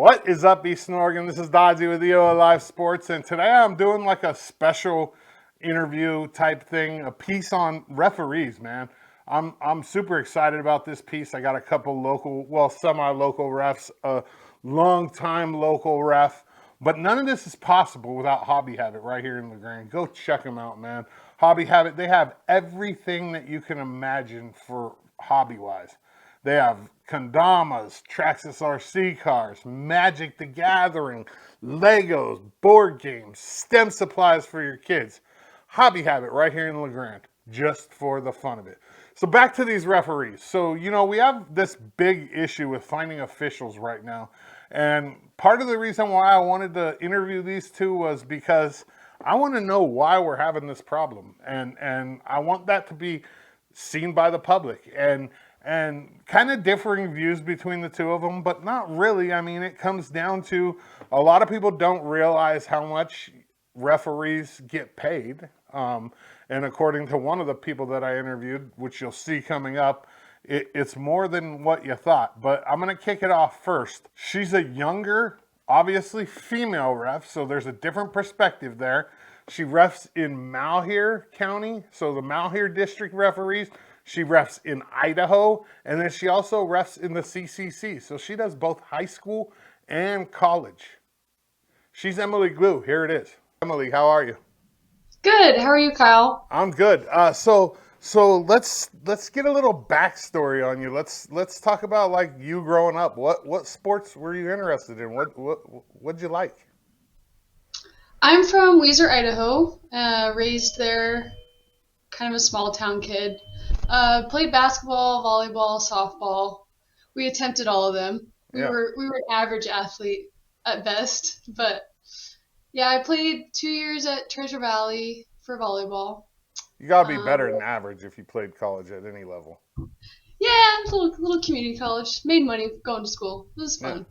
What is up, Eastern Oregon? This is Dodgy with EOAlive Sports, and today I'm doing like a special interview type thing, a piece on referees, man. I'm super excited about this piece. I got a couple local, well, semi-local refs, a long-time local ref, but none of this is possible without Hobby Habit right here in LaGrange. Go check them out, man. Hobby Habit, they have everything that you can imagine for hobby-wise. They have kendamas, Traxxas RC cars, Magic the Gathering, Legos, board games, STEM supplies for your kids. Hobby Habit right here in LaGrange, just for the fun of it. So back to these referees. So, we have this big issue with finding officials right now. And part of the reason why I wanted to interview these two was because I want to know why we're having this problem. And I want that to be seen by the public. And kind of differing views between the two of them, but not really. I mean, it comes down to a lot of people don't realize how much referees get paid. And according to one of the people that I interviewed, which you'll see coming up, it's more than what you thought. But I'm going to kick it off first. She's a younger, obviously female ref, so there's a different perspective there. She refs in Malheur County, so the Malheur District referees. She refs in Idaho, and then she also refs in the CCC. So she does both high school and college. She's Emily Gluch. Here it is. Emily, how are you? Good. How are you, Kyle? I'm good. So let's get a little backstory on you. Let's talk about like you growing up. What sports were you interested in? What'd you like? I'm from Weiser, Idaho. Raised there, kind of a small town kid. Played basketball, volleyball, softball. We attempted all of them. We Yeah. were an average athlete at best, but yeah, I played 2 years at Treasure Valley for volleyball. You gotta be Um, better than average if you played college at any level. yeah, little community college. Made money going to school. It was Yeah. fun.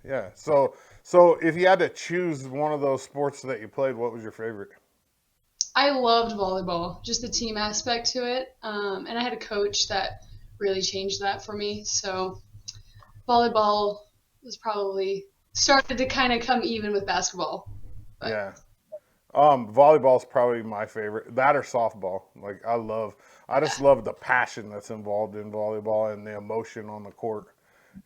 Yeah. So if you had to choose one of those sports that you played, what was your favorite? I loved volleyball, just the team aspect to it. And I had a coach that really changed that for me. So volleyball was probably started to kind of come even with basketball. But Yeah. Volleyball's probably my favorite. That or softball. Like I just love the passion that's involved in volleyball and the emotion on the court.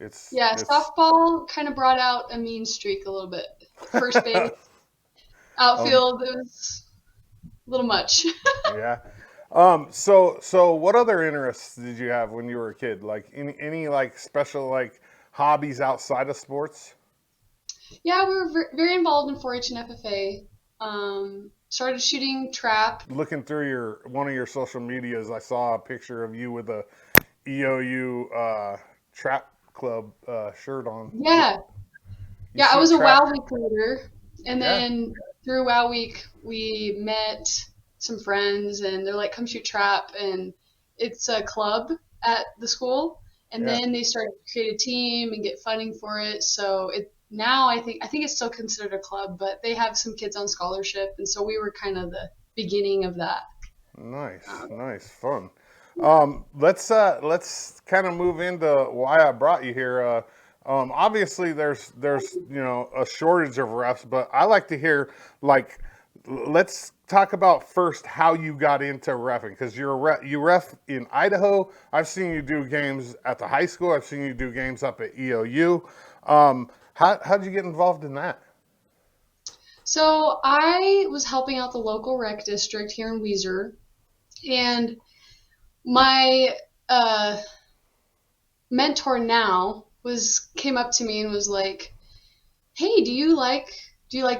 yeah, It's softball kind of brought out a mean streak a little bit. First base, um outfield, it was a little much. yeah. So what other interests did you have when you were a kid? Like any like special like hobbies outside of sports? Yeah, we were very involved in 4-H and FFA. Started shooting trap. Looking through your one of your social medias, I saw a picture of you with a EOU trap club shirt on. Yeah, You yeah, I shoot was a trap? WoW Week leader, and Yeah, then through WoW Week we met some friends, and they're like, "Come shoot trap," and it's a club at the school, and yeah. then they started to create a team and get funding for it. So it now I think it's still considered a club, but they have some kids on scholarship, and so we were kind of the beginning of that. Nice, Um, nice, fun. Let's kind of move into why I brought you here. Obviously there's a shortage of refs, but I like to hear like let's talk about first how you got into refing because you ref in Idaho. I've seen you do games at the high school. I've seen you do games up at EOU. How'd you get involved in that? so I was helping out the local rec district here in Weiser, and my uh, mentor now was came up to me and was like, "Hey, do you like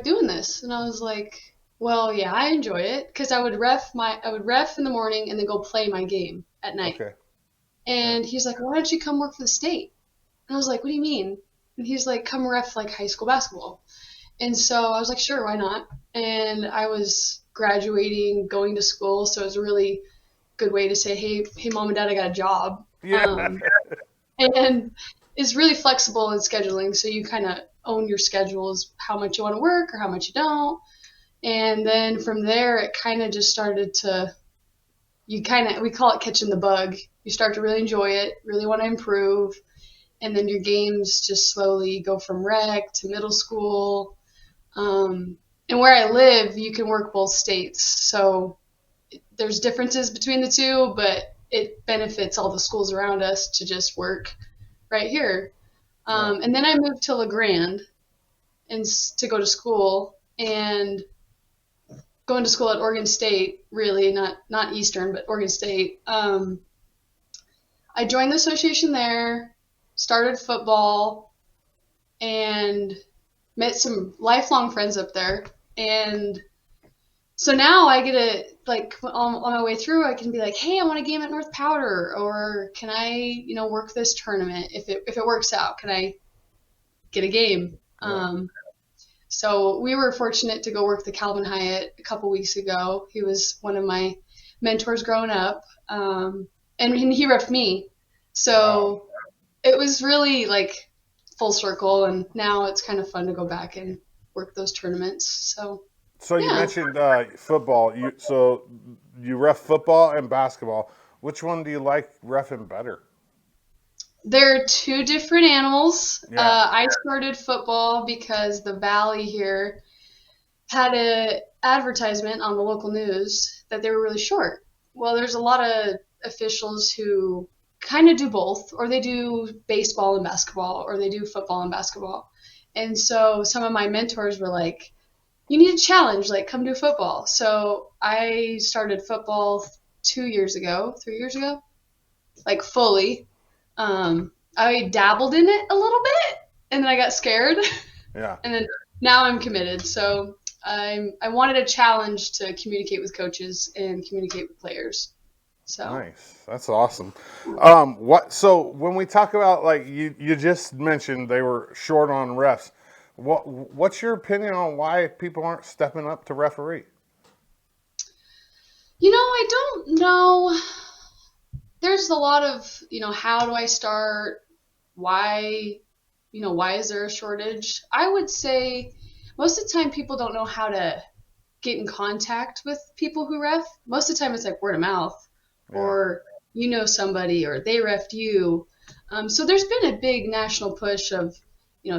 doing this?" And I was like, "Well, yeah, I enjoy it because I would ref in the morning and then go play my game at night." Okay, yeah, And he's like, "Why don't you come work for the state?" And I was like, "What do you mean?" And he's like, "Come ref like high school basketball." And so I was like, "Sure, why not?" And I was graduating, going to school, so it was a really good way to say, "Hey, mom and dad, I got a job." yeah, And it's really flexible in scheduling, so you kind of own your schedules, how much you want to work or how much you don't. And then from there, it kind of just started to, we call it catching the bug. You start to really enjoy it, really want to improve. and then your games just slowly go from rec to middle school. And where I live, you can work both states. So there's differences between the two, but it benefits all the schools around us to just work right here. And then I moved to La Grande and to go to school, and going to school at Oregon State, really not Eastern, but Oregon State. I joined the association there, started football, and met some lifelong friends up there. And so now I get to, like, on my way through, I can be like, hey, I want a game at North Powder, or can I, work this tournament? If it works out, can I get a game? Yeah. So we were fortunate to go work the Calvin Hyatt a couple weeks ago. He was one of my mentors growing up, and he repped me. So it was really like full circle, and now it's kind of fun to go back and work those tournaments. So you Yeah. mentioned football. You ref football and basketball. Which one do you like reffing better? They're two different animals. Yeah. I started football because the Valley here had a advertisement on the local news that they were really short. Well, there's a lot of officials who kind of do both, or they do baseball and basketball, or they do football and basketball. And so some of my mentors were like, you need a challenge, like come do football. So I started football 2 years ago, 3 years ago, like fully. I dabbled in it a little bit, and then I got scared, Yeah. and then now I'm committed. So I wanted a challenge to communicate with coaches and communicate with players. So Nice. That's awesome. So when we talk about, like, you just mentioned they were short on refs. What's your opinion on why people aren't stepping up to referee? I don't know. There's a lot of how do I start? Why why is there a shortage? I would say most of the time people don't know how to get in contact with people who ref. Most of the time it's like word of mouth, Yeah. or somebody, or they refed you. So there's been a big national push of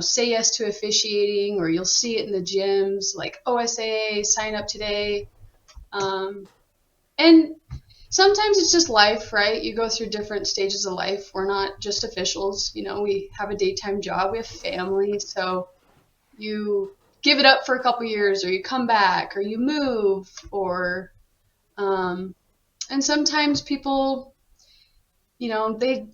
say yes to officiating, or you'll see it in the gyms like OSAA, sign up today. And sometimes it's just life, right? You go through different stages of life. We're not just officials. We have a daytime job, we have family. So you give it up for a couple years, or you come back, or you move, or and sometimes people, they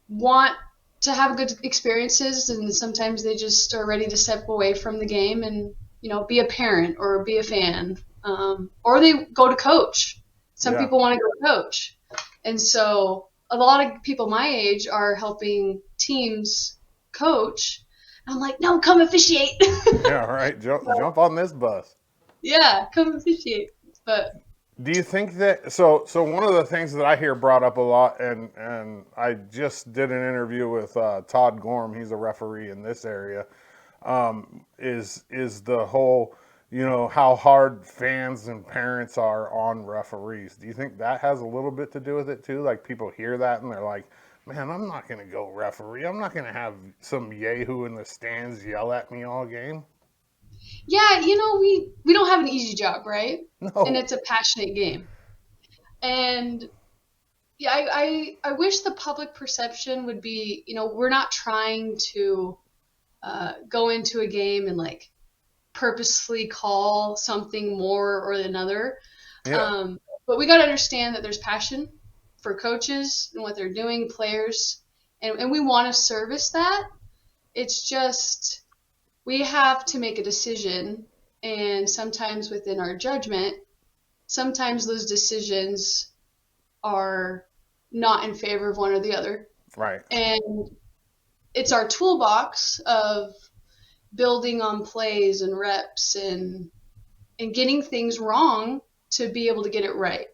want to have good experiences, and sometimes they just are ready to step away from the game and be a parent or be a fan, or they go to coach. Some Yeah. people want to go coach, and so a lot of people my age are helping teams coach. I'm like, no, come officiate. Yeah. Right. Jump on this bus. Yeah, come officiate. But Do you think that so one of the things that I hear brought up a lot, and I just did an interview with Todd Gorham, he's a referee in this area, is the whole, how hard fans and parents are on referees. Do you think that has a little bit to do with it too? Like, people hear that and they're like, man, I'm not going to go referee. I'm not going to have some yahoo in the stands yell at me all game. yeah, we don't have an easy job, right? And No. it's a passionate game. And yeah, I wish the public perception would be, we're not trying to go into a game and like purposely call something more or another. Yeah. But we got to understand that there's passion for coaches and what they're doing, players, and we want to service that. It's just we have to make a decision, and sometimes within our judgment, sometimes those decisions are not in favor of one or the other. Right. And it's our toolbox of building on plays and reps and getting things wrong to be able to get it right.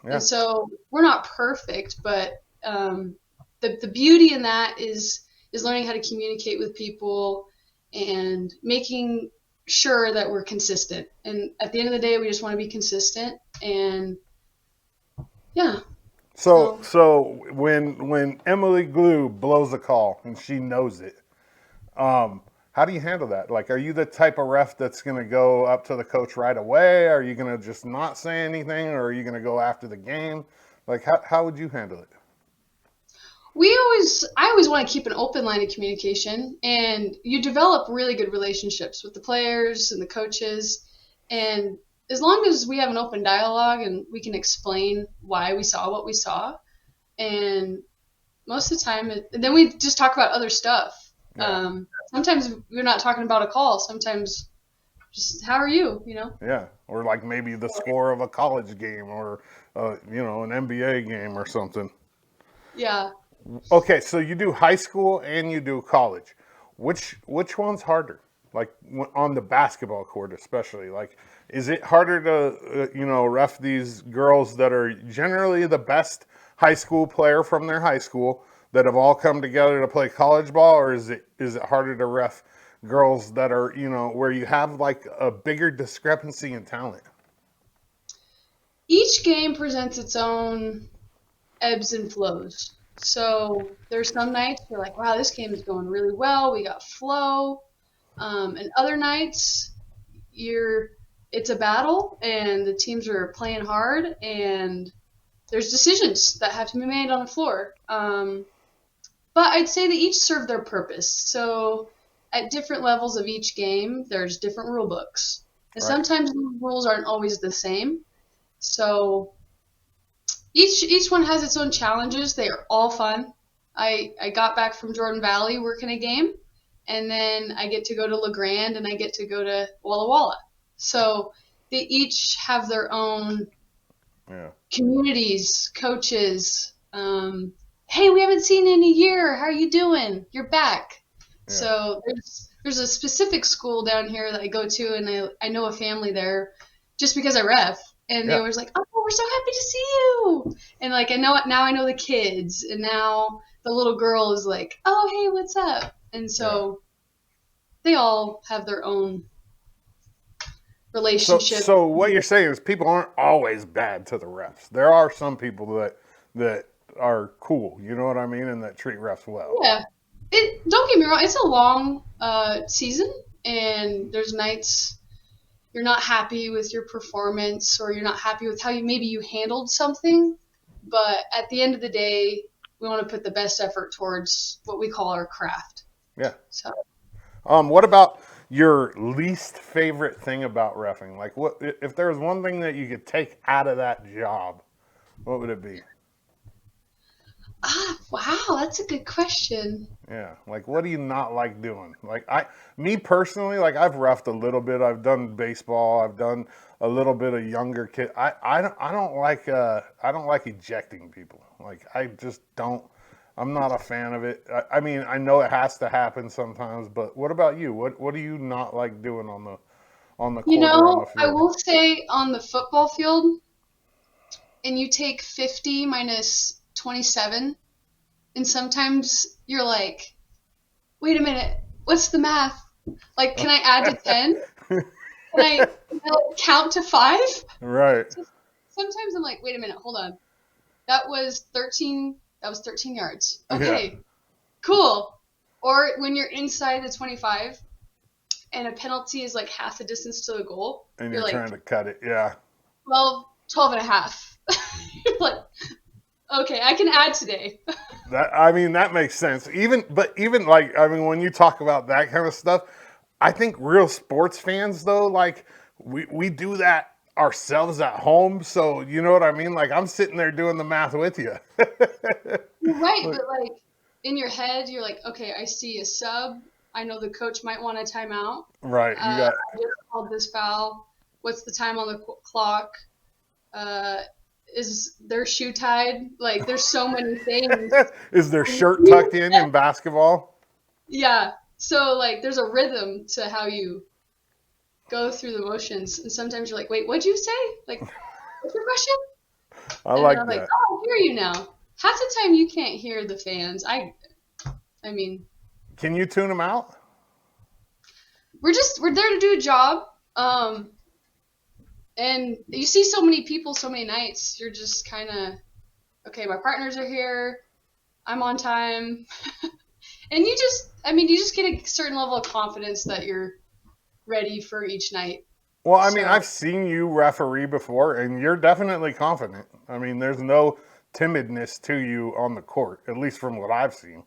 And Yeah. so we're not perfect, but the beauty in that is learning how to communicate with people and making sure that we're consistent. And at the end of the day, we just want to be consistent. And yeah. So So so when Emily Glue blows a call and she knows it, how do you handle that? Like, are you the type of ref that's going to go up to the coach right away? Are you going to just not say anything, or are you going to go after the game? Like, how would you handle it? I always want to keep an open line of communication, and you develop really good relationships with the players and the coaches. And as long as we have an open dialogue and we can explain why we saw what we saw, and most of the time, then we just talk about other stuff. Yeah, Sometimes we're not talking about a call. Sometimes just how are you? You know? yeah, or like maybe the score of a college game, or an NBA game or something. Yeah. Okay, so you do high school and you do college. Which one's harder? Like on the basketball court, especially. Like, is it harder to ref these girls that are generally the best high school player from their high school that have all come together to play college ball, or is it harder to ref girls that are where you have like a bigger discrepancy in talent? Each game presents its own ebbs and flows. So there's some nights you're like, wow, this game is going really well. We got flow. And other nights you're it's a battle and the teams are playing hard and there's decisions that have to be made on the floor. But I'd say they each serve their purpose. So at different levels of each game, there's different rule books. And Right. sometimes the rules aren't always the same. So each one has its own challenges. They are all fun. I got back from Jordan Valley working a game, and then I get to go to LeGrand and I get to go to Walla Walla. So they each have their own Yeah. communities, coaches. Hey, we haven't seen you in a year. How are you doing? You're back. Yeah. So there's a specific school down here that I go to, and I know a family there just because I ref, and they Yeah. was like, "Oh, we're so happy to see you!" And like I know the kids, and now the little girl is like, "Oh, hey, what's up?" And Yeah. so they all have their own So, relationship. so what you're saying is people aren't always bad to the refs. There are some people that are cool. You know what I mean, and that treat refs well. Yeah, it. Don't get me wrong. It's a long season, and there's nights you're not happy with your performance, or you're not happy with how you handled something. But at the end of the day, we want to put the best effort towards what we call our craft. Yeah. So What about your least favorite thing about refing? Like, what if there was one thing that you could take out of that job? What would it be? wow, that's a good question. Yeah, like what do you not like doing? Like me personally, like I've roughed a little bit. I've done baseball. I've done a little bit of younger kid. I don't like ejecting people. Like I just don't. I'm not a fan of it. I mean, I know it has to happen sometimes, but what about you? What do you not like doing on the You court or on the know, I field? will say on the football field, and you take 50 minus 27, and sometimes you're like, wait a minute, what's the math? Like, can I add to 10? Can I like, count to 5? Right. So sometimes I'm like, wait a minute, hold on. That was 13. That was 13 yards. Yeah. Okay, cool. Or when you're inside the 25 and a penalty is like half the distance to the goal, And you're you're like trying to cut it. Yeah. 12 and a half. You're like, okay, I can add today. That makes sense. Even like when you talk about that kind of stuff, I think real sports fans though, like we do that ourselves at home. So you know what I mean? Like I'm sitting there doing the math with you. You're right, Like, but like in your head, you're like, okay, I see a sub. I know the coach might want a timeout. right, you got I just called this foul. What's the time on the clock? Uh, is their shoe tied? Like, there's so many things. is their shirt tucked in basketball? Yeah. So like, there's a rhythm to how you go through the motions, and sometimes you're like, wait, what'd you say? Like, what's your question? I And then like I'm like, that. oh, I hear you now. Half the time you can't hear the fans. I mean, Can you tune them out? we're there to do a job. And you see so many people so many nights, you're just kind of okay, my partners are here, I'm on time. And you just get a certain level of confidence that you're ready for each night. Well, I mean, So I've seen you referee before, and you're definitely confident. I mean, there's no timidness to you on the court, at least from what I've seen.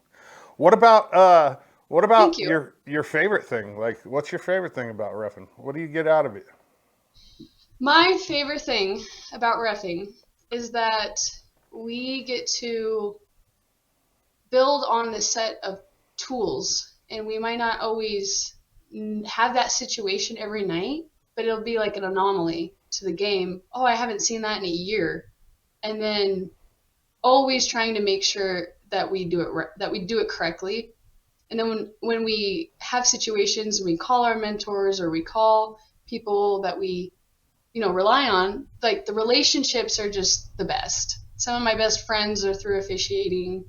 What about what thank about you. your favorite thing? Like, what's your favorite thing about refing? What do you get out of it? My favorite thing about reffing is that we get to build on this set of tools, and we might not always have that situation every night, but it'll be like an anomaly to the game. Oh, I haven't seen that in a year. And then always trying to make sure that we do it correctly. And then when we have situations and we call our mentors or we call people that we rely on, like the relationships are just the best. Some of my best friends are through officiating.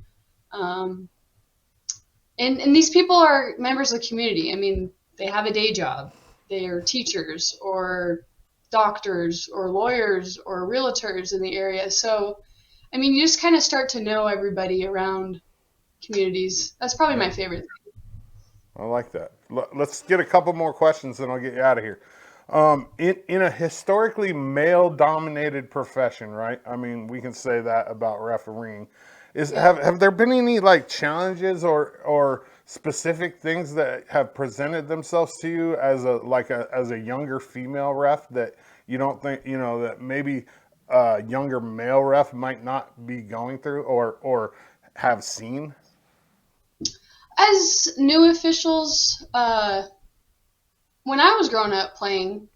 Um, and these people are members of the community. I mean, they have a day job. They are teachers or doctors or lawyers or realtors in the area. So, I mean, you just kind of start to know everybody around communities. That's probably Yeah, my favorite thing. I like that. Let's get a couple more questions, then I'll get you out of here. In a historically male-dominated profession, right? I mean, we can say that about refereeing. Yeah. Have there been any like challenges or specific things that have presented themselves to you as a younger female ref that you don't think that maybe a younger male ref might not be going through or have seen? As new officials, when I was growing up playing,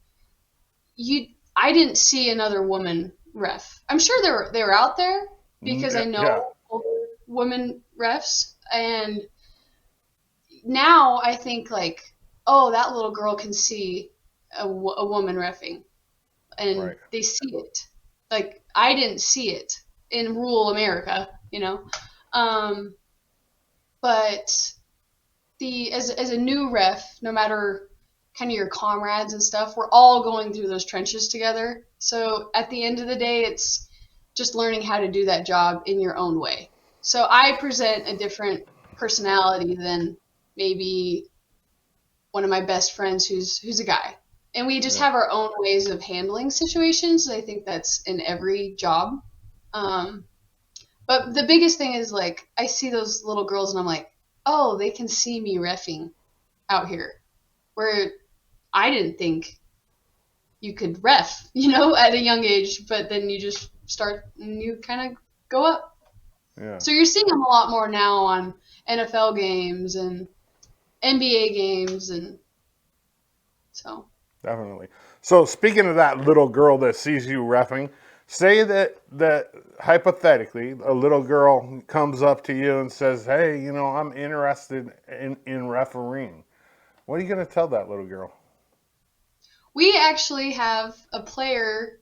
you I didn't see another woman ref. I'm sure they were out there because I Yeah, know older women refs, and now I think like, oh, that little girl can see a woman reffing, and right. they see it. Like I didn't see it in rural America, you know. Um, but as a new ref, no matter kind of your comrades and stuff, we're all going through those trenches together. So at the end of the day, it's just learning how to do that job in your own way. So I present a different personality than maybe one of my best friends who's a guy. And we just Yeah. have our own ways of handling situations. I think that's in every job. Um, but the biggest thing is like I see those little girls and I'm like, oh, they can see me reffing out here, where I didn't think you could ref, at a young age, but then you just start and you kind of go up. Yeah. So you're seeing them a lot more now on NFL games and NBA games, and so Definitely. So speaking of that little girl that sees you reffing, say that hypothetically a little girl comes up to you and says, "Hey, I'm interested in refereeing." What are you going to tell that little girl? we actually have a player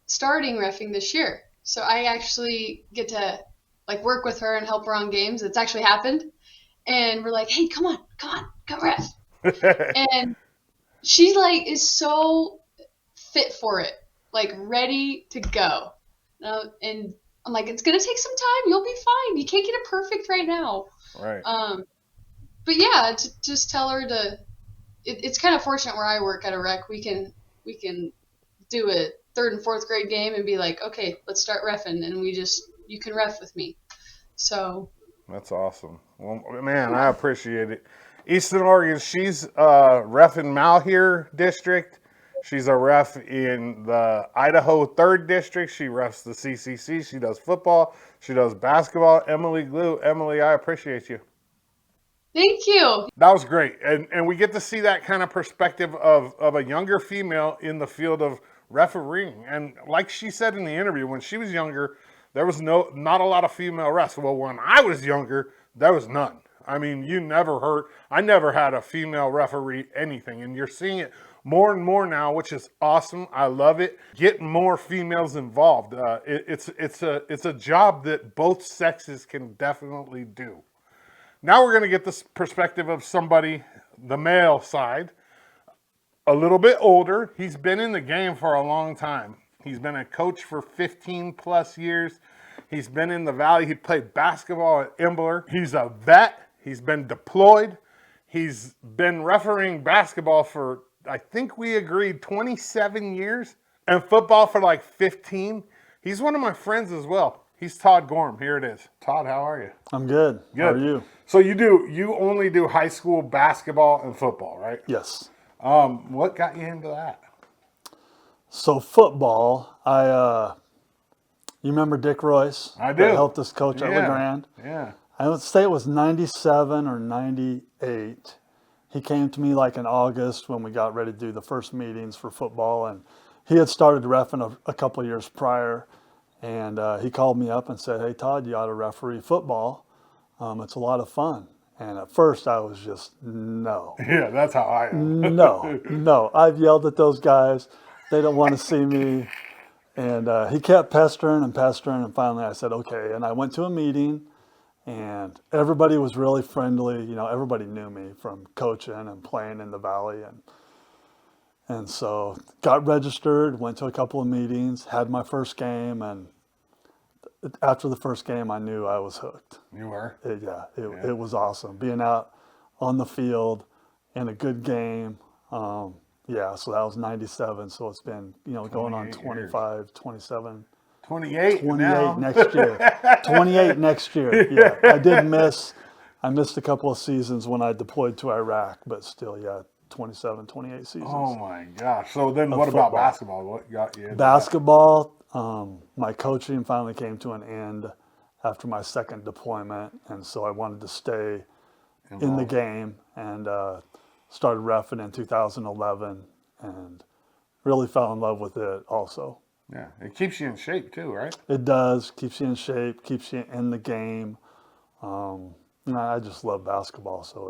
starting refing this year. So I actually get to like work with her and help her on games. It's actually happened, and we're like, hey, come on, come ref. And she like is so fit for it, like ready to go. And I'm like, it's gonna take some time. You'll be fine. You can't get it perfect right now. Right. Um, but yeah, to just tell her to. It's kind of fortunate where I work at a rec. We can do a third and fourth grade game and be like, okay, let's start refing, and you can ref with me. So That's awesome. Well, man, I appreciate it. Eastern Oregon, she's ref in Malheur District. She's a ref in the Idaho 3rd District. She refs the CCC. She does football. She does basketball. Emily Gluch. Emily, I appreciate you. thank you. That was great. And we get to see that kind of perspective of a younger female in the field of refereeing. And like she said in the interview, when she was younger, there was not a lot of female refs. Well, when I was younger, there was none. I mean, I never had a female referee anything. And you're seeing it more and more now, which is awesome. I love it. Get more females involved. It's a job that both sexes can definitely do. Now we're going to get this perspective of somebody, the male side, a little bit older. He's been in the game for a long time. He's been a coach for 15 plus years. He's been in the Valley. He played basketball at Imbler. He's a vet. He's been deployed. He's been refereeing basketball for, I think we agreed, 27 years, and football for like 15. He's one of my friends as well. He's Todd Gorham. Here it is. Todd, how are you? I'm good. Good. How are you? So you only do high school basketball and football, right? Yes. What got you into that? So football, you remember Dick Royce? I do. That helped us coach at Yeah. LeGrand. Yeah. I would say it was 97 or 98. He came to me like in August when we got ready to do the first meetings for football, and he had started reffing a couple of years prior. And he called me up and said, "Hey, Todd, you ought to referee football. It's a lot of fun." And at first I was just, no. Yeah, that's how I am. No. I've yelled at those guys. They don't want to see me. And he kept pestering, and finally I said, okay. And I went to a meeting, and everybody was really friendly. You know, everybody knew me from coaching and playing in the Valley. And so got registered, went to a couple of meetings, had my first game, and after the first game, I knew I was hooked. You were? It was awesome. Being out on the field in a good game. So that was 97. So it's been, going on 25, years. 27. 28 next year. 28 next year. Yeah. I missed a couple of seasons when I deployed to Iraq, but still, 27, 28 seasons. Oh my gosh. So then what about basketball? What got you into Basketball, my coaching finally came to an end after my second deployment, and so I wanted to stay in the game, and started reffing in 2011 and really fell in love with it also. Yeah, it keeps you in shape too, right? It does. Keeps you in shape, keeps you in the game. I just love basketball, so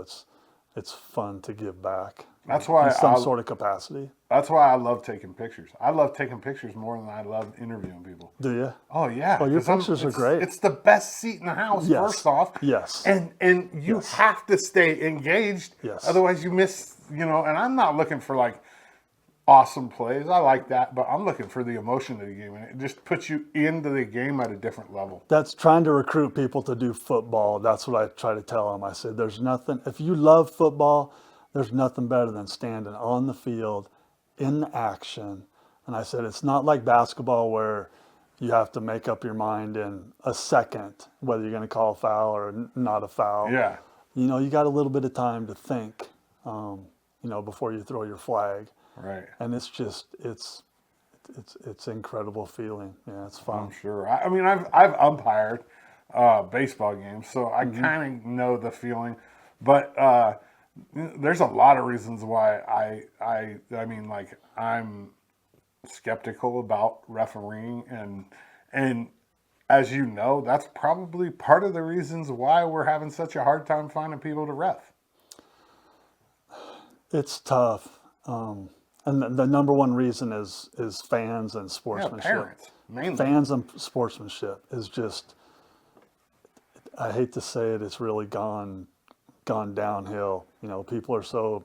it's fun to give back. That's why in some sort of capacity. That's why I love taking pictures. I love taking pictures more than I love interviewing people. Do you? Oh yeah. Oh, your pictures are great. It's the best seat in the house, Yes. first off. Yes. And you Yes. have to stay engaged. Yes. Otherwise you miss, and I'm not looking for like awesome plays. I like that, but I'm looking for the emotion of the game, and it just puts you into the game at a different level. That's trying to recruit people to do football. That's what I try to tell them. I said, there's nothing, if you love football, there's nothing better than standing on the field in the action. And I said, it's not like basketball where you have to make up your mind in a second whether you're going to call a foul or not a foul. Yeah. You got a little bit of time to think, before you throw your flag. Right. And it's just, it's incredible feeling. Yeah, it's fun. I'm sure. I mean, I've umpired baseball games, so I kind of know the feeling. But there's a lot of reasons why I'm skeptical about refereeing, and as you know, that's probably part of the reasons why we're having such a hard time finding people to ref. It's tough. And the number one reason is fans and sportsmanship. Yeah, parents, mainly. Fans and sportsmanship is just, I hate to say it, it's really gone downhill. People are so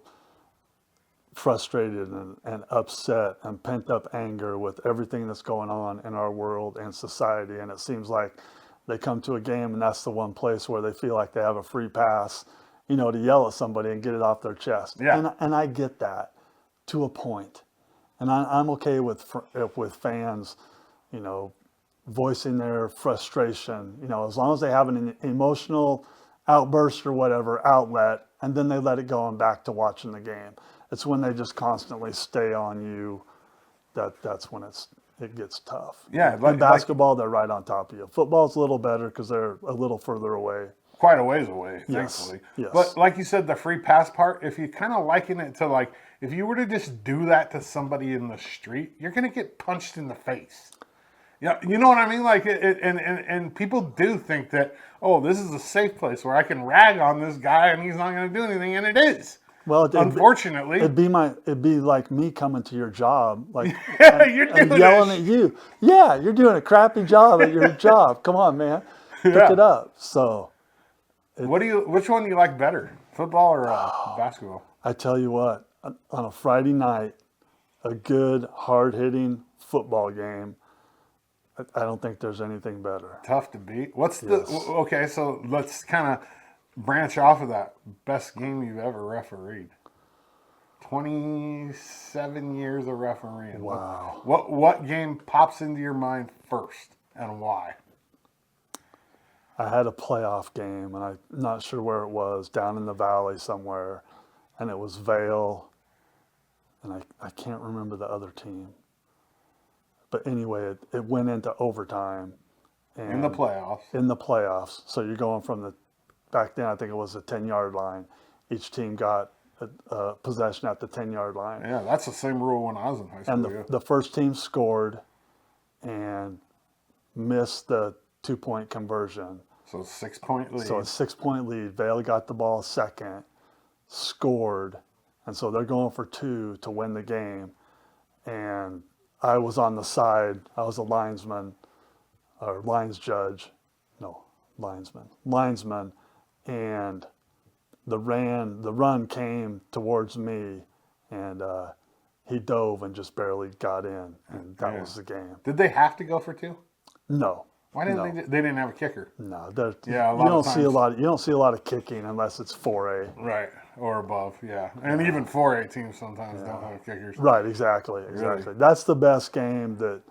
frustrated and upset and pent up anger with everything that's going on in our world and society. And it seems like they come to a game and that's the one place where they feel like they have a free pass, to yell at somebody and get it off their chest. Yeah. And I get that to a point. And I'm okay with fans, voicing their frustration, as long as they have an emotional outburst or whatever outlet, and then they let it go and back to watching the game. It's when they just constantly stay on you that's when it gets tough. Yeah. In basketball, they're right on top of you. Football's a little better because they're a little further away. Quite a ways away, Yes. thankfully. Yes. But like you said, the free pass part, if you kind of liken it to like, if you were to just do that to somebody in the street, you're going to get punched in the face. Yeah, you know what I mean? Like, and people do think that, oh, this is a safe place where I can rag on this guy and he's not going to do anything, and it is. Well, unfortunately, it'd be like me coming to your job, like and yelling at you. Yeah, you're doing a crappy job at your job. Come on, man, pick it up. So, which one do you like better, football or basketball? I tell you what, on a Friday night, a good hard hitting football game I don't think there's anything better. Tough to beat. What's Yes. okay? So let's kind of branch off of that. Best game you've ever refereed. 27 years of refereeing. Wow. What game pops into your mind first, and why? I had a playoff game, and I'm not sure where it was, down in the valley somewhere, and it was Vale, and I can't remember the other team. But anyway, it went into overtime. And In the playoffs. In the playoffs. So you're going from back then I think it was the 10-yard line. Each team got a possession at the 10-yard line. Yeah, that's the same rule when I was in high school. And the first team scored and missed the 2-point conversion. So 6-point lead. So a 6-point lead. Vale got the ball second, scored, and so they're going for 2 to win the game. And I was on the side. I was a linesman, or lines judge. No, linesman. And the run came towards me, and he dove and just barely got in, and that was the game. Did they have to go for 2? No. Why didn't they? They didn't have a kicker. No, Yeah, you don't see a lot. You don't see a lot of kicking unless it's 4A. Right, or above. Yeah, and even 4A teams sometimes don't have kickers. Right, exactly. Really? That's the best game that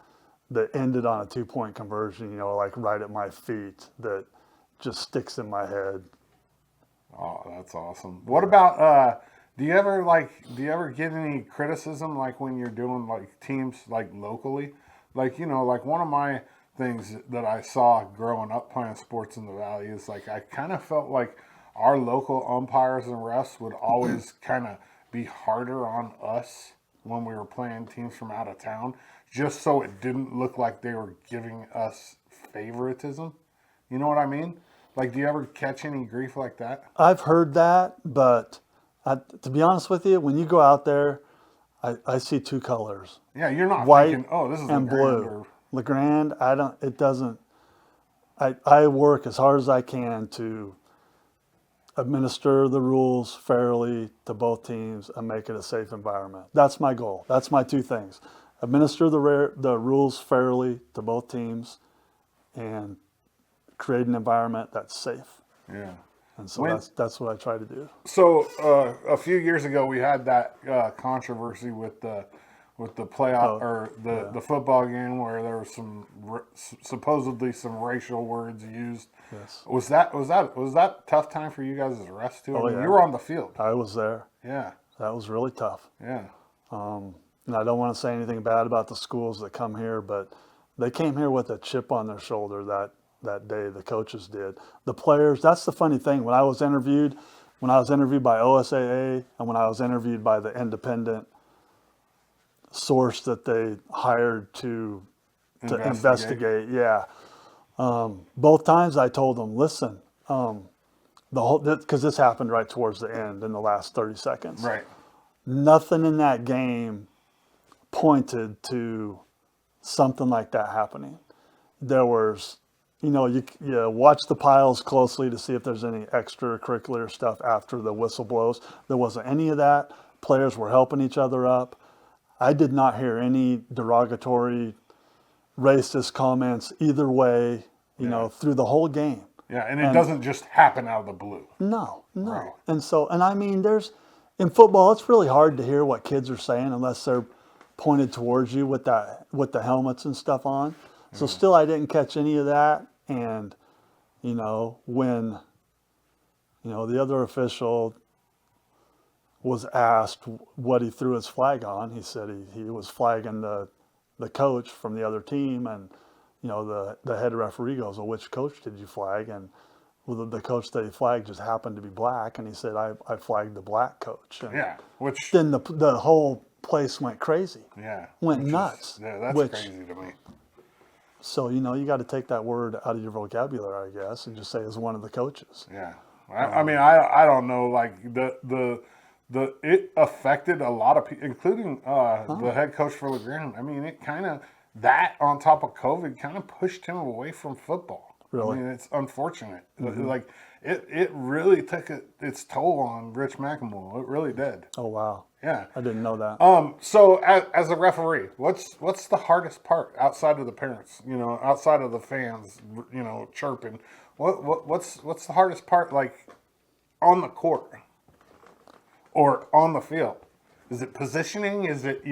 ended on a 2-point conversion. Like right at my feet, that just sticks in my head. Oh, that's awesome. What about? Do you ever get any criticism like when you're doing like teams like locally, like like one of my things that I saw growing up playing sports in the Valley is like I kind of felt like our local umpires and refs would always kind of be harder on us when we were playing teams from out of town, just so it didn't look like they were giving us favoritism. You know what I mean? Like, do you ever catch any grief like that? I've heard that, but to be honest with you, when you go out there, I see 2 colors. Yeah, you're not White thinking, oh, this is and LeGrand blue. LeGrand, I work as hard as I can to administer the rules fairly to both teams and make it a safe environment. That's my goal. That's my 2 things. Administer the rules fairly to both teams and create an environment that's safe. Yeah. And so that's what I try to do. So a few years ago, we had that controversy with the playoff the football game where there was supposedly some racial words used. Yes. Was that tough time for you guys as refs too? Oh, I mean, yeah. you were on the field. I was there. Yeah. That was really tough. Yeah. And I don't want to say anything bad about the schools that come here, but they came here with a chip on their shoulder that day, the coaches did. The players, that's the funny thing. When I was interviewed by OSAA and when I was interviewed by the independent source that they hired to investigate, both times I told them, listen, because this happened right towards the end in the last 30 seconds. Right. Nothing in that game pointed to something like that happening. There was, you watch the piles closely to see if there's any extracurricular stuff after the whistle blows. There wasn't any of that. Players were helping each other up. I did not hear any derogatory, racist comments either way, through the whole game. Yeah, and it doesn't just happen out of the blue. No. Right. And I mean, in football, it's really hard to hear what kids are saying unless they're pointed towards you with the helmets and stuff on. So still, I didn't catch any of that. And, when, the other official was asked what he threw his flag on, he said he was flagging the coach from the other team. And, the head referee goes, well, which coach did you flag? And well, the coach that he flagged just happened to be black. And he said, I flagged the black coach. And which... then the whole place went crazy. Yeah. Went nuts. That's crazy to me. So, you got to take that word out of your vocabulary, I guess, and just say as one of the coaches. Yeah. I mean, I don't know, like it affected a lot of people, including the head coach for LeGrand. I mean, it kind of, that on top of COVID kind of pushed him away from football. Really? I mean, it's unfortunate. Mm-hmm. Like, it really took its toll on Rich McEnroe. It really did. Oh, wow. Yeah. I didn't know that. So as a referee, what's the hardest part outside of the parents? Outside of the fans, chirping. What's the hardest part, like on the court or on the field? Is it positioning? Is it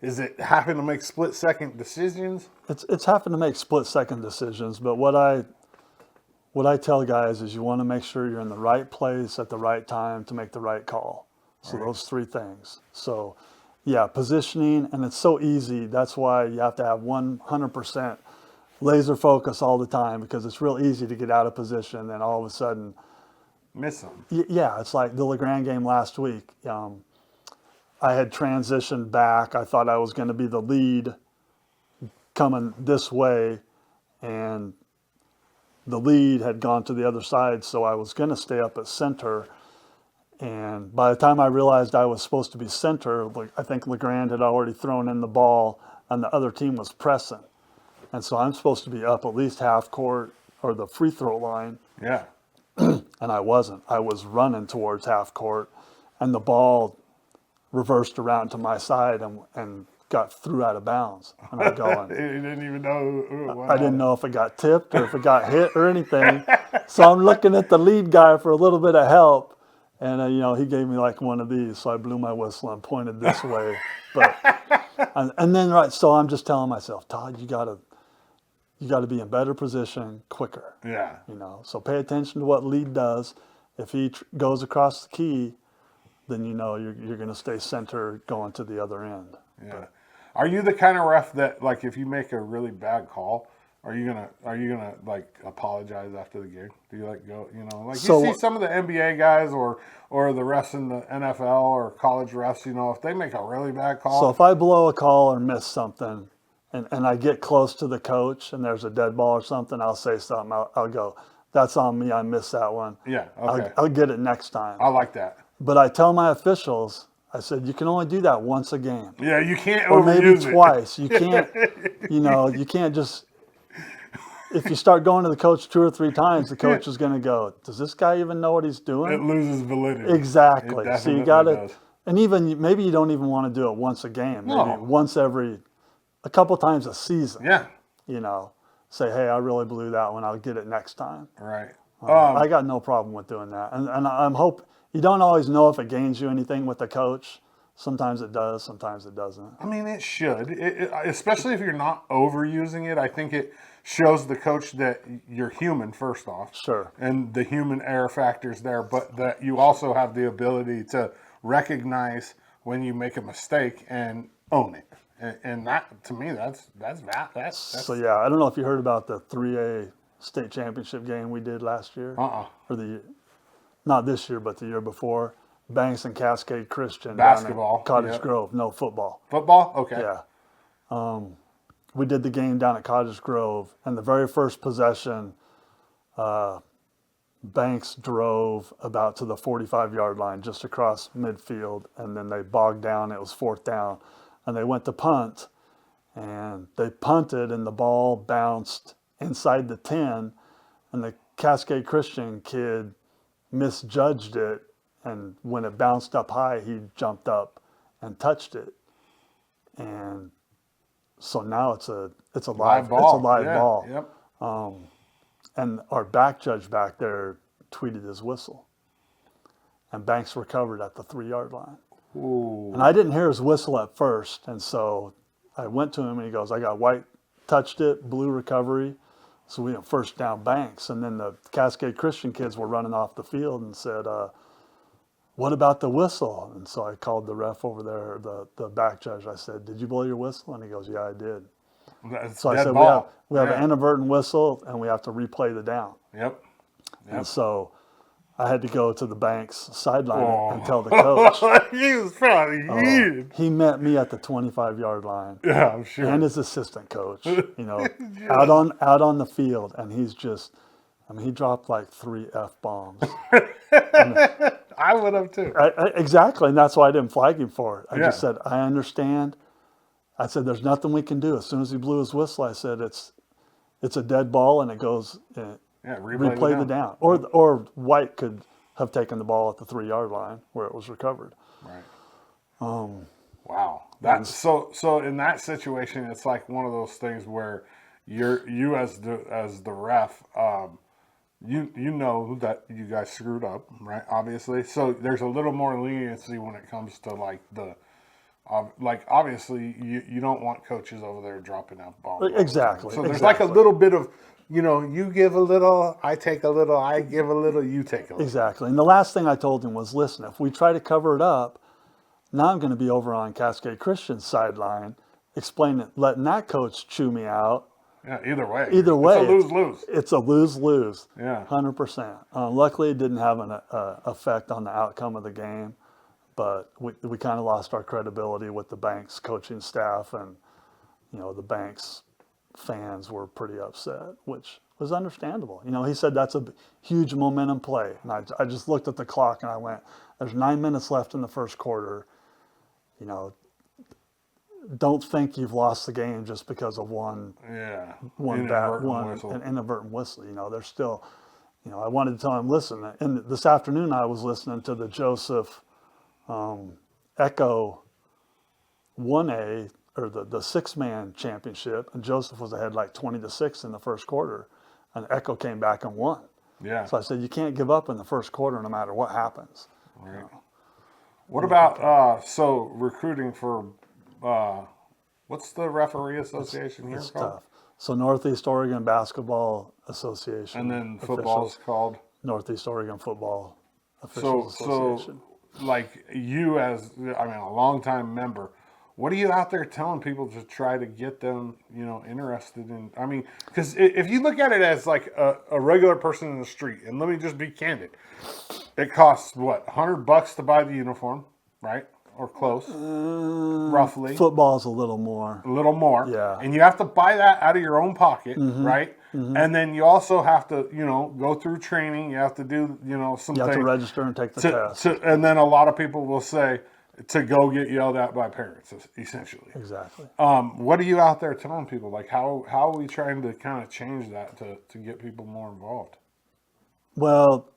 is it having to make split-second decisions? It's having to make split-second decisions, but what I tell guys is you want to make sure you're in the right place at the right time to make the right call. So those three things. So yeah, positioning, and it's so easy. That's why you have to have 100% laser focus all the time, because it's real easy to get out of position and all of a sudden Miss them. Yeah, it's like the LeGrand game last week. I had transitioned back. I thought I was going to be the lead coming this way, and the lead had gone to the other side, so I was going to stay up at center. And by the time I realized I was supposed to be center, I think LeGrand had already thrown in the ball, and the other team was pressing. And so I'm supposed to be up at least half court or the free throw line. Yeah. And I wasn't. I was running towards half court, and the ball reversed around to my side and got threw out of bounds. And I'm going, You didn't even know who it was. I didn't know if it got tipped or if it got hit or anything. So I'm looking at the lead guy for a little bit of help. And, he gave me like one of these. So I blew my whistle and pointed this way. But and then, so I'm just telling myself, Todd, you got to be in better position quicker. Yeah. So pay attention to what lead does. If he goes across the key, then you're going to stay center going to the other end. Yeah. But, are you the kind of ref that, like, if you make a really bad call, are you gonna like apologize after the game? Do you go, like So- you see some of the NBA guys or the refs in the NFL or college refs, if they make a really bad call? So if I blow a call or miss something, and I get close to the coach and there's a dead ball or something, I'll say something. I'll go, that's on me. I missed that one. Yeah. Okay. I'll get it next time. I like that. But I tell my officials, I said, you can only do that once a game. Yeah, you can't Or maybe overuse it. twice. You can't, you can't just, if you start going to the coach 2 or 3 times, the coach is going to go, does this guy even know what he's doing? It loses validity. Exactly. It So you definitely got to, does. and even maybe you don't even want to do it once a game. Maybe No. once a couple times a season. Yeah. Say, hey, I really blew that one. I'll get it next time. Right. I got no problem with doing that. And I'm you don't always know if it gains you anything with the coach. Sometimes it does, sometimes it doesn't. I mean, it should, especially if you're not overusing it. I think it shows the coach that you're human, first off. Sure. And the human error factor's there, but that you also have the ability to recognize when you make a mistake and own it. And that, to me, that's So yeah, I don't know if you heard about the 3A state championship game we did last year. Or not this year, but the year before. Banks and Cascade Christian. Basketball, Down in Cottage yep. Grove. No, football. Football? Okay. Yeah. We did the game down at Cottage Grove, and the very first possession, Banks drove about to the 45-yard line, just across midfield, and then they bogged down. It was 4th down, and they went to punt, and they punted, and the ball bounced inside the 10, and the Cascade Christian kid misjudged it, and when it bounced up high, he jumped up and touched it, and so now it's a live ball. It's a live Yeah. ball. Yep. And our back judge back there tweeted his whistle, and Banks recovered at the 3-yard line. Ooh. And I didn't hear his whistle at first, and so I went to him, and he goes, "I got white, touched it, blue recovery." So we went first down Banks, and then the Cascade Christian kids were running off the field and said, "What about the whistle?" And so I called the ref over there, the back judge. I said, "Did you blow your whistle?" And he goes, "Yeah, I did." That's So I dead said, ball. "We have Yeah. an inadvertent whistle, and we have to replay the down." Yep. And so I had to go to the Banks sideline Oh. and tell the coach. He was probably heated. He met me at the 25-yard line. Yeah, I'm sure. And his assistant coach, out on the field, and he's just, he dropped like 3 F-bombs. I would have too. Exactly, and that's why I didn't flag him for it. I Yeah. just said, I understand. I said, there's nothing we can do. As soon as he blew his whistle, I said, it's a dead ball, and it goes Yeah, replay the down. Or White could have taken the ball at the 3-yard line where it was recovered. Right. Wow. So in that situation, it's like one of those things where you as the ref, you know that you guys screwed up, right? Obviously, so there's a little more leniency when it comes to like obviously you don't want coaches over there dropping out bombs. Exactly. So there's like a little bit of, you give a little, I take a little, I give a little, you take a little. Exactly. And the last thing I told him was, listen, if we try to cover it up, now I'm going to be over on Cascade Christian's sideline, letting that coach chew me out. Yeah, either way. Either way. It's a lose-lose. It's a lose-lose. Yeah. 100%. Luckily, it didn't have an effect on the outcome of the game, but we kind of lost our credibility with the Banks coaching staff, and, the Banks fans were pretty upset, which was understandable. He said that's a huge momentum play. And I just looked at the clock and I went, there's 9 minutes left in the first quarter. Don't think you've lost the game just because of one inadvertent whistle. There's still, I wanted to tell him, listen, and this afternoon I was listening to the Joseph Echo 1A, or the 6-man championship, and Joseph was ahead like 20-6 in the first quarter, and Echo came back and won. Yeah. So I said, you can't give up in the first quarter no matter what happens. Right. What about recruiting for what's the referee association here It's called? tough. So Northeast Oregon Basketball Association. And then football's called Northeast Oregon Football Officials Association. So like you as a longtime member, what are you out there telling people to try to get them, interested in? Because if you look at it as like a regular person in the street, and let me just be candid, it costs what, $100 to buy the uniform, right? Or close, roughly. Football's a little more. A little more. Yeah. And you have to buy that out of your own pocket, right? Mm-hmm. And then you also have to, go through training. You have to do, some You have things. to register and take the test. And then a lot of people will say to go get yelled at by parents, essentially. Exactly. What are you out there telling people? Like, how are we trying to kind of change that to get people more involved? Well,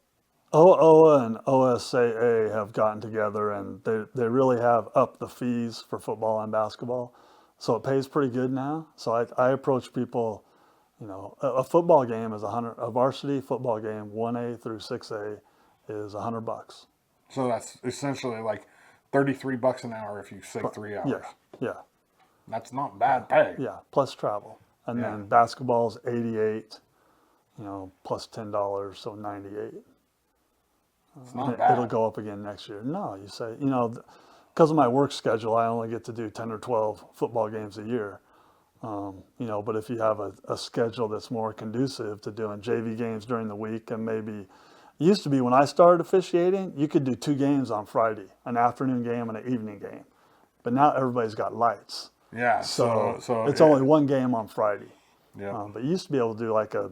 OOA and OSAA have gotten together, and they really have upped the fees for football and basketball. So it pays pretty good now. So I approach people, a football game is a varsity football game, 1A through 6A is $100. So that's essentially like $33 an hour if you say 3 hours. Yeah. That's not bad pay. Yeah, plus travel. And then basketball's $88, plus $10, so $98. It's not bad. It'll go up again next year. No, you say, because of my work schedule, I only get to do 10 or 12 football games a year. But if you have a schedule that's more conducive to doing JV games during the week, and maybe, it used to be when I started officiating, you could do 2 games on Friday, an afternoon game and an evening game. But now everybody's got lights. Yeah. So it's only 1 game on Friday. Yeah. But you used to be able to do like a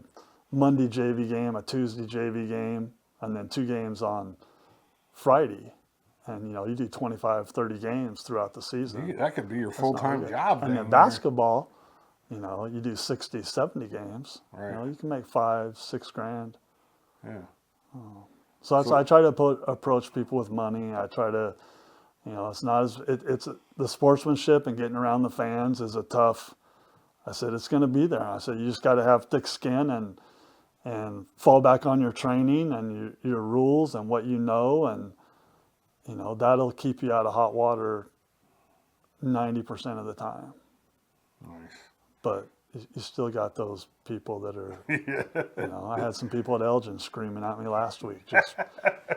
Monday JV game, a Tuesday JV game, and then 2 games on Friday. And, you do 25, 30 games throughout the season. That could be your full-time job. And then basketball, you do 60, 70 games. Right. You can make $5, $6 grand. Yeah. So I try to approach people with money. I try to, it's not as, it's the sportsmanship and getting around the fans is a tough, I said, it's going to be there. I said, you just got to have thick skin and fall back on your training and your rules and what and that'll keep you out of hot water 90% of the time. Nice. But you still got those people that are, I had some people at Elgin screaming at me last week, just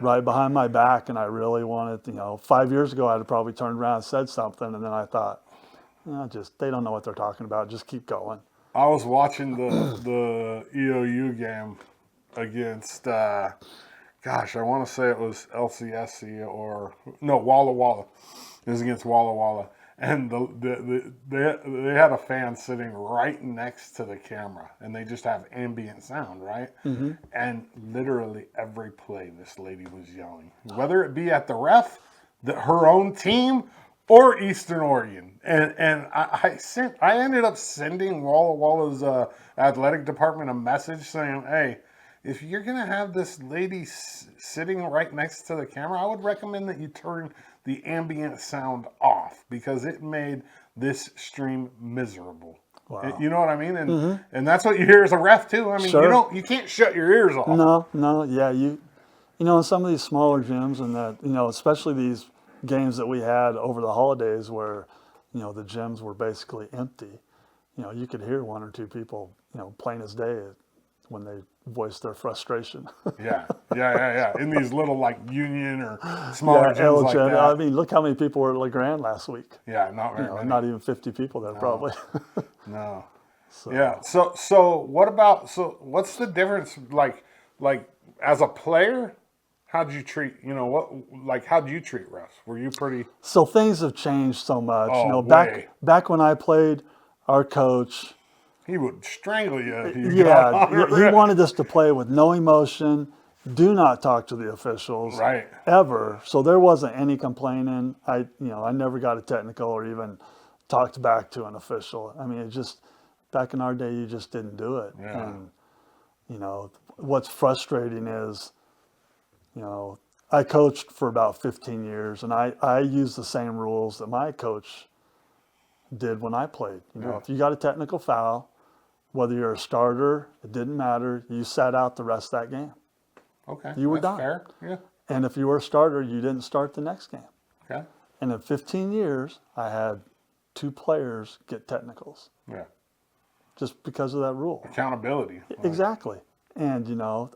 right behind my back, and I really wanted, 5 years ago I'd have probably turned around and said something, and then I thought, they don't know what they're talking about, just keep going. I was watching the EOU game against, I want to say it was LCSC Walla Walla. It was against Walla Walla. And they had a fan sitting right next to the camera, and they just have ambient sound, right? Mm-hmm. And literally every play, this lady was yelling, whether it be at the ref, her own team, or Eastern Oregon. And I ended up sending Walla Walla's athletic department a message saying, hey, if you're gonna have this lady sitting right next to the camera, I would recommend that you turn the ambient sound off because it made this stream miserable. Wow. You know what I mean? And that's what you hear as a ref too. I mean, Sure. you can't shut your ears off. No, yeah, you know, in some of these smaller gyms and that, you know, especially these games that we had over the holidays where, you know, the gyms were basically empty, you know, you could hear one or two people, you know, plain as day when they voiced their frustration. Yeah. In these little like union or smaller gyms like that. I mean, look how many people were at LeGrand last week. Yeah, not very many. Not even 50 people there, probably. No. So. Yeah. So what's the difference like as a player? How'd you treat, how'd you treat refs? Were you pretty? So things have changed so much. Oh, you know, way. back when I played, our coach, He would strangle you if you he got on a ref. wanted us to play with no emotion. Do not talk to the officials, Right. ever. So there wasn't any complaining. I never got a technical or even talked back to an official. I mean, it just back in our day, you just didn't do it. Yeah. And you know, what's frustrating is, you know, I coached for about 15 years, and I used the same rules that my coach did when I played. You know, if you got a technical foul, whether you're a starter, it didn't matter. You sat out the rest of that game. Okay. You were That's done. fair. Yeah. And if you were a starter, you didn't start the next game. Okay. And in 15 years, I had 2 players get technicals Yeah. just because of that rule. Accountability. Exactly. And, you know,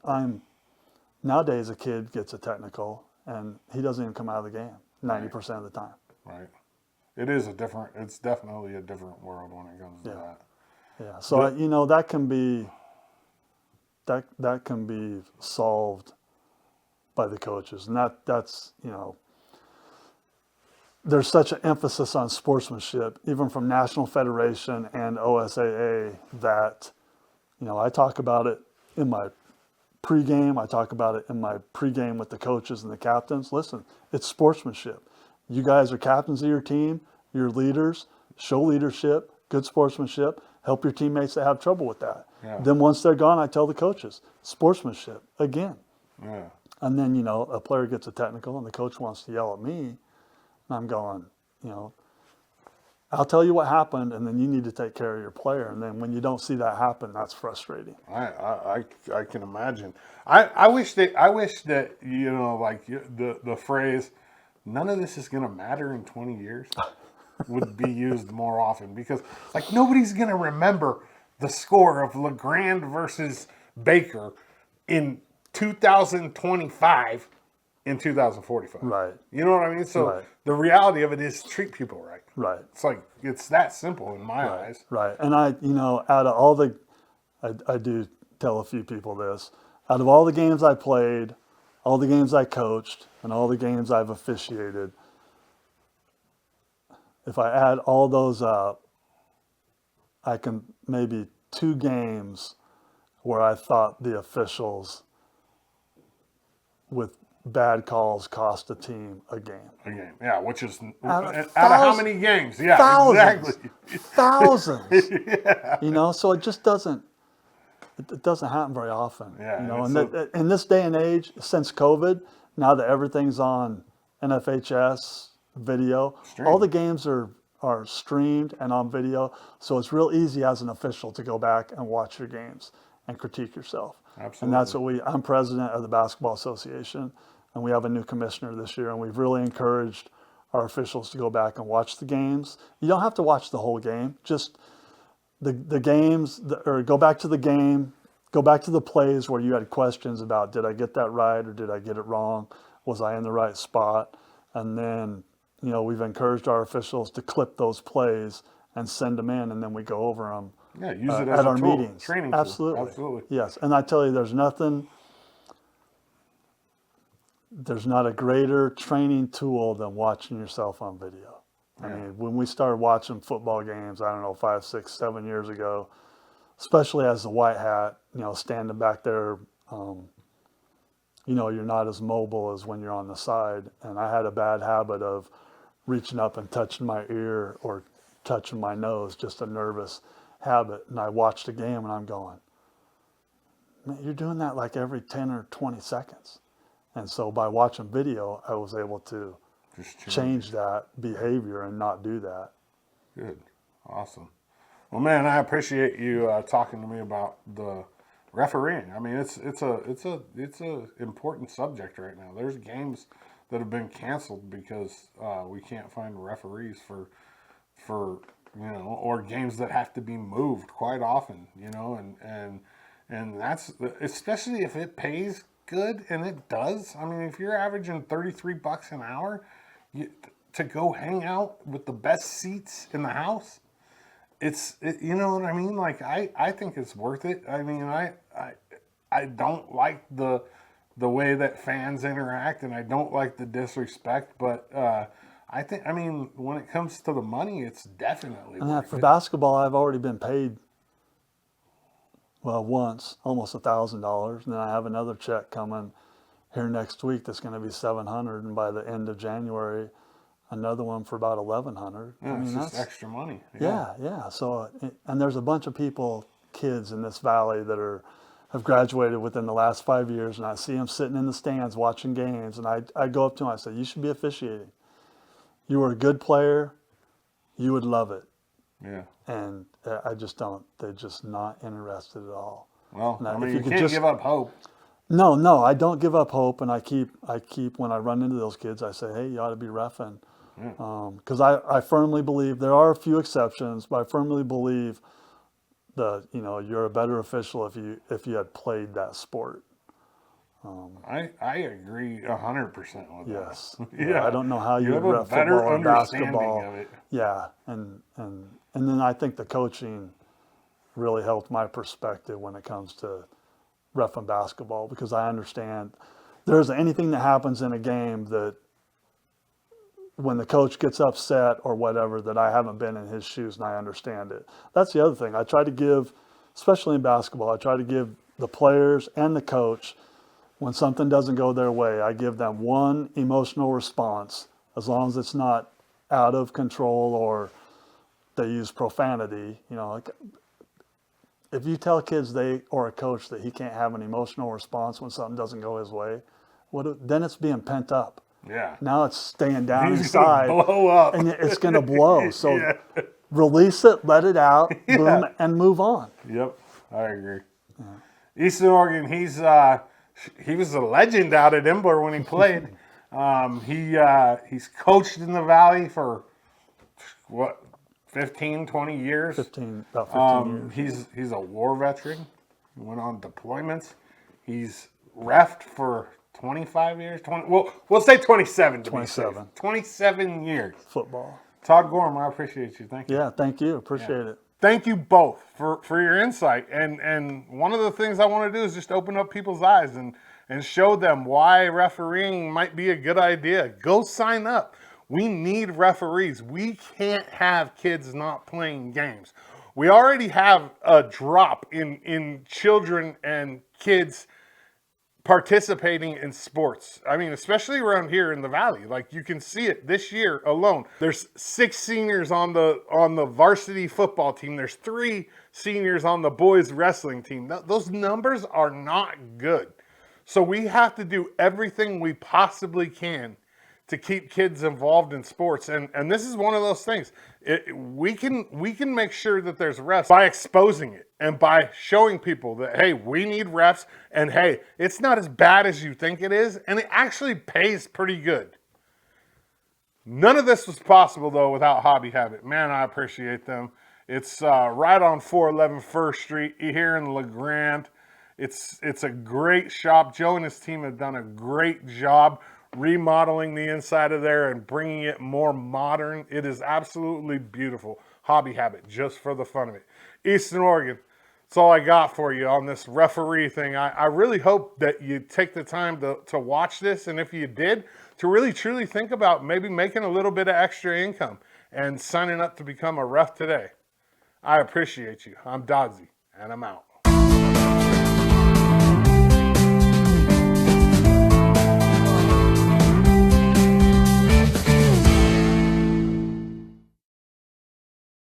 nowadays a kid gets a technical and he doesn't even come out of the game 90% of the time. Right. It's definitely a different world when it comes to that. Yeah. So, you know, that can be solved by the coaches. And that's, you know, there's such an emphasis on sportsmanship, even from National Federation and OSAA, that, you know, I talk about it in my pregame. I talk about it in my pregame with the coaches and the captains. Listen, it's sportsmanship. You guys are captains of your team. You're leaders. Show leadership, good sportsmanship. Help your teammates that have trouble with that. Yeah. Then once they're gone, I tell the coaches, sportsmanship again. Yeah. And then, you know, a player gets a technical and the coach wants to yell at me. And I'm going, you know, I'll tell you what happened, and then you need to take care of your player. And then when you don't see that happen, that's frustrating. I can imagine. I wish that you know, like the phrase, none of this is going to matter in 20 years would be used more often, because like nobody's going to remember the score of LeGrand versus Baker in 2025 in 2045. Right. You know what I mean? So Right. the reality of it is treat people right. Right. It's like, it's that simple in my eyes. Right. And I, you know, out of all I do tell a few people this, out of all the games I played, all the games I coached, and all the games I've officiated, if I add all those up, I can maybe 2 games where I thought the officials with bad calls cost a team a game. A game, yeah, which is Out out of of how many games? Yeah, thousands. exactly. Thousands. You know, so it just doesn't happen very often. Yeah, You know, and and in this day and age, since COVID, now that everything's on NFHS video, Streamed. all the games are streamed and on video. So it's real easy as an official to go back and watch your games and critique yourself. Absolutely. And that's what I'm president of the Basketball Association, and we have a new commissioner this year, and we've really encouraged our officials to go back and watch the games. You don't have to watch the whole game, just the games, or go back to the game, go back to the plays where you had questions about, did I get that right or did I get it wrong? Was I in the right spot? And then, you know, we've encouraged our officials to clip those plays and send them in, and then we go over them. Yeah, use it as at a our tool, meetings. training Absolutely. tool. Absolutely. Yes, and I tell you, there's not a greater training tool than watching yourself on video. I mean, when we started watching football games, I don't know, 5, 6, 7 years ago, especially as the white hat, you know, standing back there, you know, you're not as mobile as when you're on the side. And I had a bad habit of reaching up and touching my ear or touching my nose, just a nervous habit. And I watched the game and I'm going, man, you're doing that like every 10 or 20 seconds. And so by watching video, I was able to Just change that behavior and not do that. Good. Awesome. Well, man, I appreciate you talking to me about the refereeing. I mean, it's a important subject right now. There's games that have been canceled because we can't find referees for or games that have to be moved quite often. And that's especially if it pays good, and it does. I mean, if you're averaging $33 an hour, to go hang out with the best seats in the house, you know what I mean? Like, I think it's worth it. I mean, I don't like the way that fans interact, and I don't like the disrespect, but I mean, when it comes to the money, it's definitely And worth for it. basketball, I've already been paid, well, once, almost $1,000. And then I have another check coming here next week that's going to be $700, and by the end of January, another one for about $1,100. Yeah, I mean, it's just that's extra money. yeah. So, and there's a bunch of kids in this valley that have graduated within the last 5 years, and I see them sitting in the stands watching games, and I go up to them, I say, you should be officiating. You were a good player, you would love it. Yeah. And I just don't. They're just not interested at all. Well, Now, I if mean, you you could can't just- give up hope. No, I don't give up hope, and I keep when I run into those kids, I say, hey, you ought to be reffing, because I firmly believe there are a few exceptions, but I firmly believe that you're a better official if you had played that sport. I agree 100% with that. Yes. Yeah. I don't know how you have would a ref better football or understanding basketball. of it. Yeah, and then I think the coaching really helped my perspective when it comes to reffing basketball, because I understand there's anything that happens in a game that when the coach gets upset or whatever, that I haven't been in his shoes and I understand it. That's the other thing. I try to give, especially in basketball, I try to give the players and the coach, when something doesn't go their way, I give them one emotional response, as long as it's not out of control or they use profanity. Like, if you tell kids or a coach that he can't have an emotional response when something doesn't go his way, then it's being pent up. Yeah. Now it's staying down He's inside, gonna blow up. and it's going to blow. So Yeah. release it, let it out, boom, and move on. Yep, I agree. Eastern Oregon, he was a legend out at Imbler when he played. He's coached in the Valley for 15, 20 years. About 15 years. He's a war veteran. He went on deployments. He's reffed for 25 years. We'll say 27 to 27. be safe. 27 years. Football. Todd Gorham, I appreciate you. Thank you. Yeah, thank you. Appreciate it. Thank you both for your insight. And one of the things I want to do is just open up people's eyes and show them why refereeing might be a good idea. Go sign up. We need referees. We can't have kids not playing games. We already have a drop in children and kids participating in sports. I mean, especially around here in the Valley. Like, you can see it this year alone. There's 6 seniors on the varsity football team. There's 3 seniors on the boys wrestling team. Those numbers are not good. So we have to do everything we possibly can to keep kids involved in sports. And this is one of those things. We can make sure that there's refs by exposing it and by showing people that, hey, we need refs, and hey, it's not as bad as you think it is, and it actually pays pretty good. None of this was possible, though, without Hobby Habit. Man, I appreciate them. It's right on 411 First Street here in LeGrand. It's a great shop. Joe and his team have done a great job remodeling the inside of there and bringing it more modern. It is absolutely beautiful. Hobby Habit, just for the fun of it. Eastern Oregon, that's all I got for you on this referee thing. I really hope that you take the time to watch this, and if you did, to really truly think about maybe making a little bit of extra income and signing up to become a ref today. I appreciate you. I'm Dodzy, and I'm out.